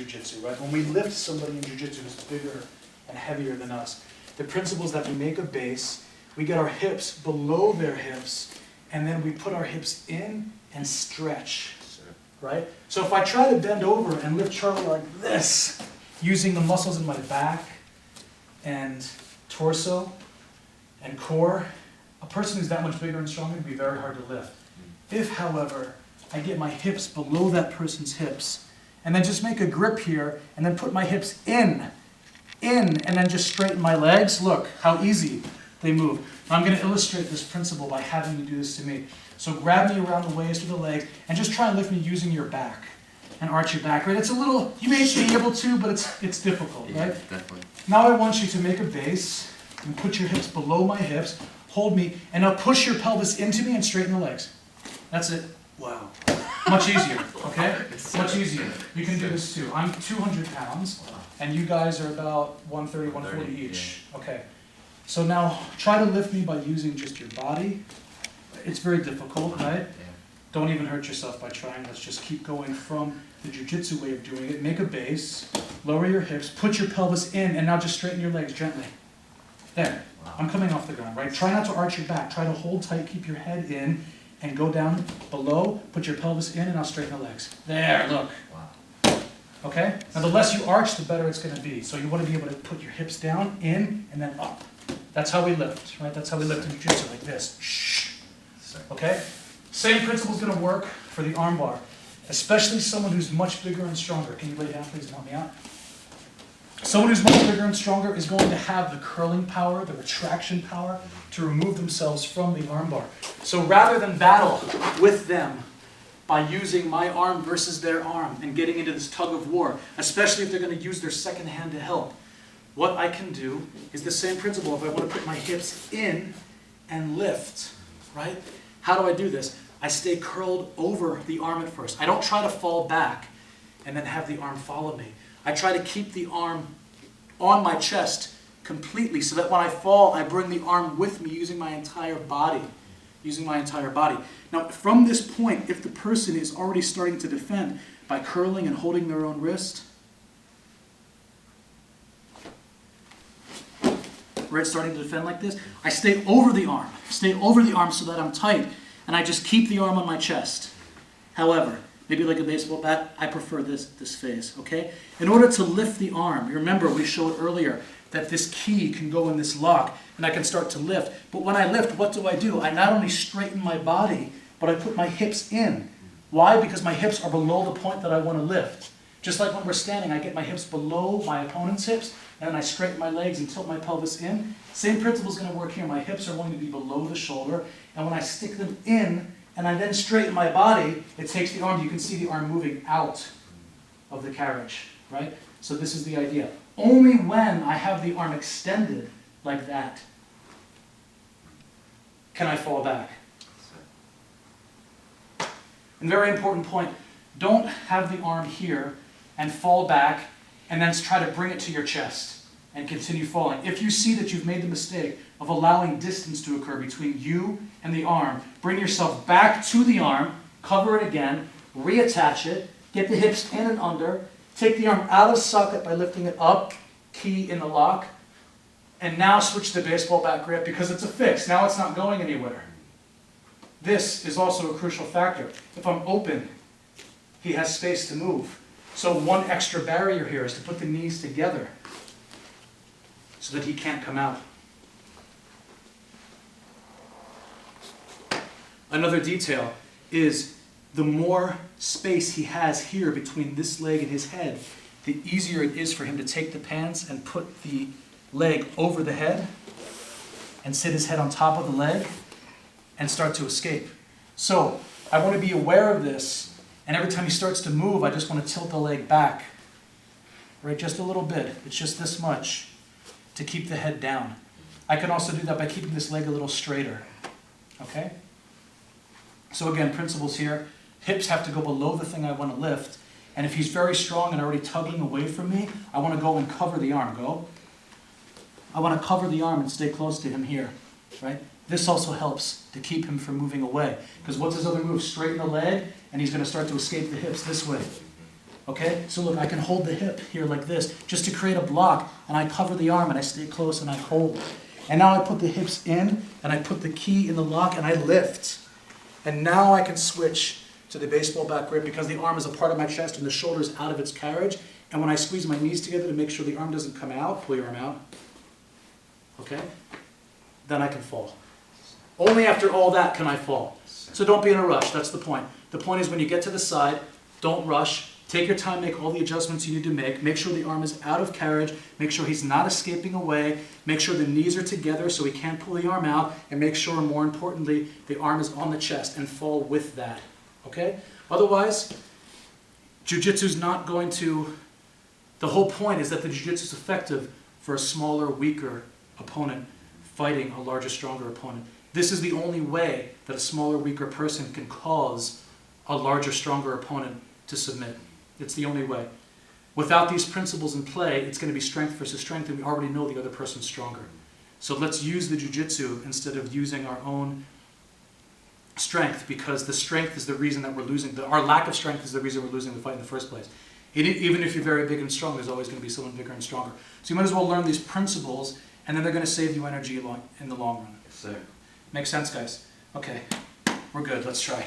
Jiu-Jitsu, right? When we lift somebody in Jiu-Jitsu who's bigger and heavier than us, the principle is that we make a base, we get our hips below their hips, and then we put our hips in and stretch, right? So if I try to bend over and lift Charlie like this, using the muscles in my back and torso and core, a person who's that much bigger and stronger would be very hard to lift. If, however, I get my hips below that person's hips, and then just make a grip here, and then put my hips in, and then just straighten my legs, look how easy they move. Now I'm going to illustrate this principle by having you do this to me. So grab me around the waist with the legs, and just try and lift me using your back, and arch your back, right? It's a little, you may be able to, but it's difficult, right? Yeah, definitely. Now I want you to make a base, and put your hips below my hips, hold me, and now push your pelvis into me and straighten the legs. That's it. Wow. Much easier, okay? Much easier. You can do this too. I'm 200 pounds, and you guys are about 130, 140 each. Okay. So now try to lift me by using just your body. It's very difficult, right? Don't even hurt yourself by trying. Let's just keep going from the Jiu-Jitsu way of doing it. Make a base, lower your hips, put your pelvis in, and now just straighten your legs gently. There. I'm coming off the ground, right? Try not to arch your back. Try to hold tight, keep your head in, and go down below, put your pelvis in, and I'll straighten the legs. There, look. Okay? Now the less you arch, the better it's going to be. So you want to be able to put your hips down, in, and then up. That's how we lift, right? That's how we lift in Jiu-Jitsu, like this. Shh. Okay? Same principle is going to work for the arm bar, especially someone who's much bigger and stronger. Can you lay down, please, and help me out? Someone who's much bigger and stronger is going to have the curling power, the retraction power to remove themselves from the arm bar. So rather than battle with them by using my arm versus their arm and getting into this tug of war, especially if they're going to use their second hand to help, what I can do is the same principle. If I want to put my hips in and lift, right? How do I do this? I stay curled over the arm at first. I don't try to fall back and then have the arm follow me. I try to keep the arm on my chest completely so that when I fall, I bring the arm with me using my entire body. Now, from this point, if the person is already starting to defend by curling and holding their own wrist, right, starting to defend like this, I stay over the arm so that I'm tight, and I just keep the arm on my chest. However, maybe like a baseball bat, I prefer this phase, okay? In order to lift the arm, you remember we showed earlier that this key can go in this lock, and I can start to lift. But when I lift, what do? I not only straighten my body, but I put my hips in. Why? Because my hips are below the point that I want to lift. Just like when we're standing, I get my hips below my opponent's hips, and then I straighten my legs and tilt my pelvis in. Same principle is going to work here. My hips are going to be below the shoulder, and when I stick them in, and I then straighten my body, it takes the arm, you can see the arm moving out of the carriage, right? So this is the idea. Only when I have the arm extended like that can I fall back. And very important point, don't have the arm here and fall back and then try to bring it to your chest and continue falling. If you see that you've made the mistake of allowing distance to occur between you and the arm, bring yourself back to the arm, cover it again, reattach it, get the hips in and under, take the arm out of socket by lifting it up, key in the lock, and now switch to baseball bat grip because it's a fix. Now it's not going anywhere. This is also a crucial factor. If I'm open, he has space to move. So one extra barrier here is to put the knees together so that he can't come out. Another detail is the more space he has here between this leg and his head, the easier it is for him to take the pants and put the leg over the head and sit his head on top of the leg and start to escape. So I want to be aware of this, and every time he starts to move, I just want to tilt the leg back, right, just a little bit. It's just this much to keep the head down. I can also do that by keeping this leg a little straighter, okay? So again, principles here. Hips have to go below the thing I want to lift, and if he's very strong and already tugging away from me, I want to go and cover the arm. Go. I want to cover the arm and stay close to him here, right? This also helps to keep him from moving away. Because what's his other move? Straighten the leg, and he's going to start to escape the hips this way. Okay, so look, I can hold the hip here like this, just to create a block, and I cover the arm, and I stay close, and I hold. And now I put the hips in, and I put the key in the lock, and I lift. And now I can switch to the baseball back grip because the arm is a part of my chest and the shoulder is out of its carriage. And when I squeeze my knees together to make sure the arm doesn't come out, pull your arm out, okay? Then I can fall. Only after all that can I fall. So don't be in a rush, that's the point. The point is when you get to the side, don't rush. Take your time, make all the adjustments you need to make. Make sure the arm is out of carriage. Make sure he's not escaping away. Make sure the knees are together so he can't pull the arm out. And make sure, more importantly, the arm is on the chest and fall with that. Okay? Otherwise, Jiu-Jitsu's not going to... The whole point is that the Jiu-Jitsu is effective for a smaller, weaker opponent fighting a larger, stronger opponent. This is the only way that a smaller, weaker person can cause a larger, stronger opponent to submit. It's the only way. Without these principles in play, it's going to be strength versus strength, and we already know the other person's stronger. So let's use the Jiu-Jitsu instead of using our own strength, because the strength is the reason that we're losing. Our lack of strength is the reason we're losing the fight in the first place. Even if you're very big and strong, there's always going to be someone bigger and stronger. So you might as well learn these principles, and then they're going to save you energy in the long run. Yes, sir. Makes sense, guys? Okay, we're good. Let's try.